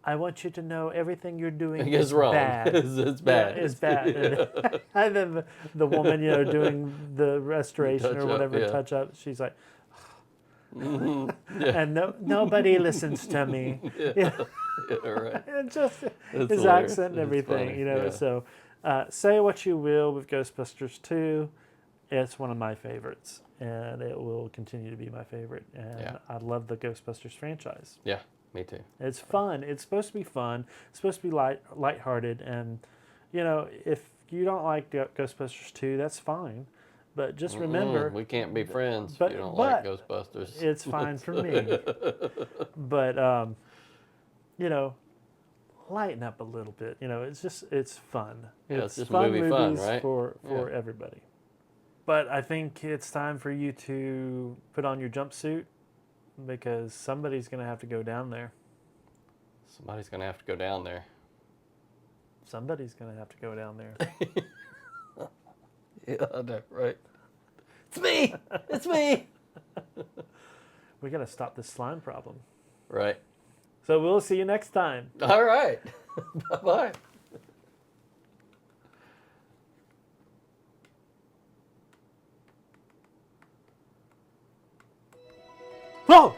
I want you to know everything you're doing is wrong. Bad. It's bad. Yeah, it's bad. And then the woman, doing the restoration or whatever touch up, she's like, and nobody listens to me. Right. And just That's his hilarious. accent and everything, funny. So say what you will with Ghostbusters 2, it's one of my favorites, and it will continue to be my favorite. And I love the Ghostbusters franchise. Yeah, me too. It's fun. It's supposed to be fun. It's supposed to be lighthearted. And, if you don't like Ghostbusters 2, that's fine. But just remember... we can't be friends if you don't like Ghostbusters. It's fine for me. But, lighten up a little bit. It's fun. It's just fun movie movies fun, right? for everybody. But I think it's time for you to put on your jumpsuit, because somebody's going to have to go down there. Somebody's going to have to go down there. Somebody's going to have to go down there. Yeah, I know, right? It's me! It's me! We got to stop this slime problem. Right. So we'll see you next time. All right. Bye-bye. Whoa!